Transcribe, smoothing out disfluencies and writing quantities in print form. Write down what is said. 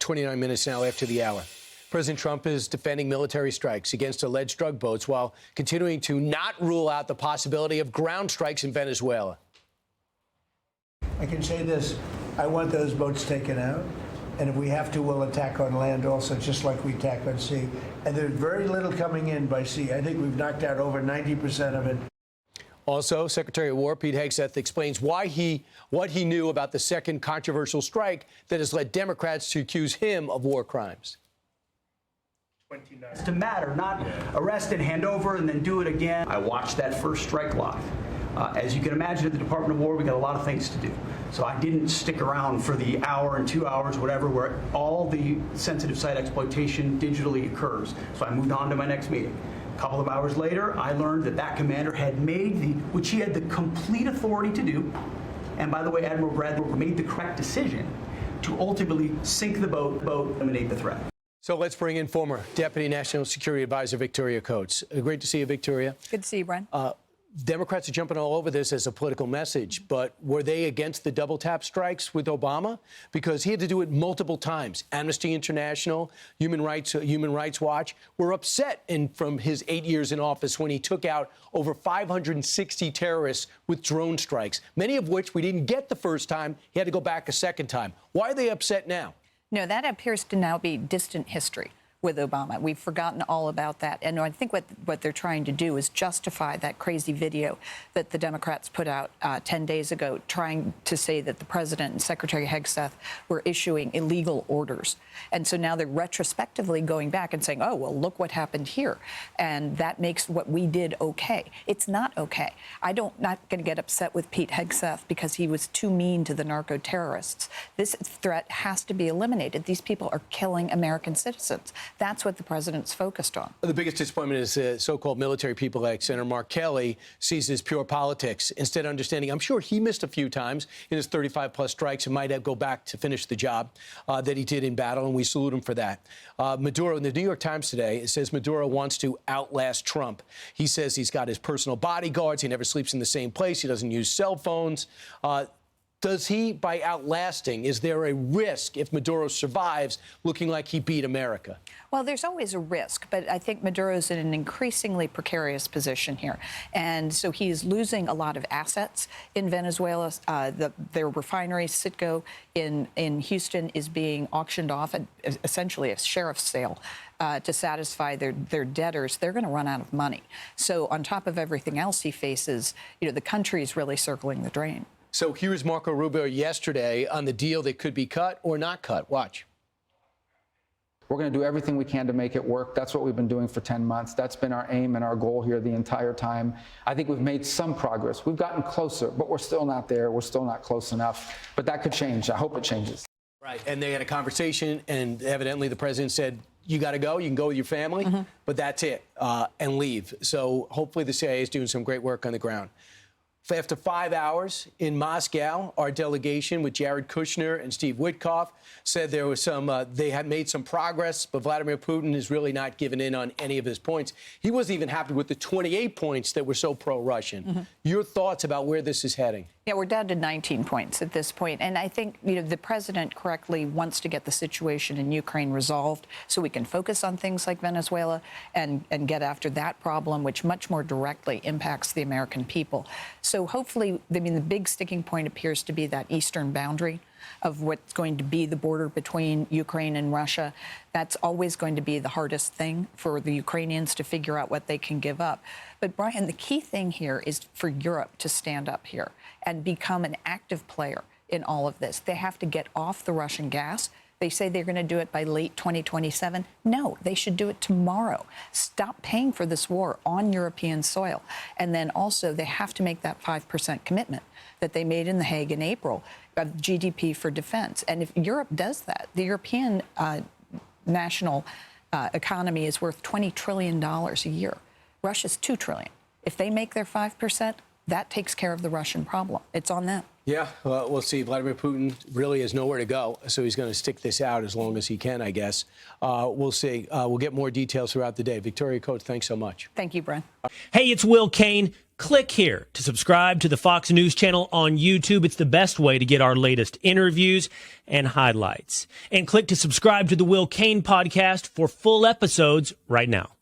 29 minutes now after the hour. President Trump is defending military strikes against alleged drug boats while continuing to not rule out the possibility of ground strikes in Venezuela. I can say this. I want those boats taken out. And if we have to, we'll attack on land also, just like we attack on sea. And there's very little coming in by sea. I think we've knocked out over 90% of it. Also, Secretary of War Pete Hegseth explains what he knew about the second controversial strike that has led Democrats to accuse him of war crimes. To matter, not arrest and hand over and then do it again. I watched that first strike live. As you can imagine, at the Department of War, we got a lot of things to do. So I didn't stick around for the hour and 2 hours, whatever, where all the sensitive site exploitation digitally occurs. So I moved on to my next meeting. A couple of hours later, I learned that that commander had made which he had the complete authority to do. And by the way, Admiral Bradley made the correct decision to ultimately sink the boat, eliminate the threat. So let's bring in former Deputy National Security Advisor Victoria Coates. Great to see you, Victoria. Good to see you, Brian. Democrats are jumping all over this as a political message, but were they against the double tap strikes with Obama? Because he had to do it multiple times. Amnesty International, Human Rights Watch were upset from his 8 years in office when he took out over 560 terrorists with drone strikes, many of which we didn't get the first time. He had to go back a second time. Why are they upset now? No, that appears to now be distant history with Obama. We've forgotten all about that. And I think what they're trying to do is justify that crazy video that the Democrats put out 10 days ago, trying to say that the president and Secretary Hegseth were issuing illegal orders. And so now they're retrospectively going back and saying, oh, well, look what happened here. And that makes what we did okay. It's not okay. Not going to get upset with Pete Hegseth because he was too mean to the narco-terrorists. This threat has to be eliminated. These people are killing American citizens. That's what the president's focused on. The biggest disappointment is so-called military people like Senator Mark Kelly sees as pure politics, instead of understanding, I'm sure he missed a few times in his 35-plus strikes and might have go back to finish the job that he did in battle, and we salute him for that. Maduro, in the New York Times today, it says Maduro wants to outlast Trump. He says he's got his personal bodyguards. He never sleeps in the same place. He doesn't use cell phones. Does he, by outlasting, is there a risk if Maduro survives looking like he beat America? Well, there's always a risk, but I think Maduro's in an increasingly precarious position here. And so he's losing a lot of assets in Venezuela. Their refinery, Citgo, in Houston, is being auctioned off at essentially a sheriff's sale to satisfy their debtors. They're going to run out of money. So on top of everything else he faces, the country is really circling the drain. So here's Marco Rubio yesterday on the deal that could be cut or not cut. Watch. We're going to do everything we can to make it work. That's what we've been doing for 10 months. That's been our aim and our goal here the entire time. I think we've made some progress. We've gotten closer, but we're still not there. We're still not close enough. But that could change. I hope it changes. Right. And they had a conversation, and evidently the president said, you got to go. You can go with your family, but that's it, and leave. So hopefully the CIA is doing some great work on the ground. After 5 hours in Moscow, our delegation with Jared Kushner and Steve Witkoff said there was they had made some progress, but Vladimir Putin is really not giving in on any of his points. He wasn't even happy with the 28 points that were so pro-Russian. Your thoughts about where this is heading? Yeah, we're down to 19 points at this point. And I think, the president correctly wants to get the situation in Ukraine resolved so we can focus on things like Venezuela and get after that problem, which much more directly impacts the American people. So hopefully, the big sticking point appears to be that eastern boundary of what's going to be the border between Ukraine and Russia. That's always going to be the hardest thing for the Ukrainians to figure out what they can give up. But, Brian, the key thing here is for Europe to stand up here and become an active player in all of this. They have to get off the Russian gas. They say they're going to do it by late 2027. No, they should do it tomorrow. Stop paying for this war on European soil. And then also they have to make that 5% commitment that they made in The Hague in April of GDP for defense. And if Europe does that, the European national economy is worth $20 trillion a year. Russia's $2 trillion. If they make their 5%, that takes care of the Russian problem. It's on them. Yeah, well, we'll see. Vladimir Putin really has nowhere to go, so he's going to stick this out as long as he can, I guess. We'll see. We'll get more details throughout the day. Victoria Coates, thanks so much. Thank you, Brian. Hey, it's Will Kane. Click here to subscribe to the Fox News channel on YouTube. It's the best way to get our latest interviews and highlights. And click to subscribe to the Will Cain podcast for full episodes right now.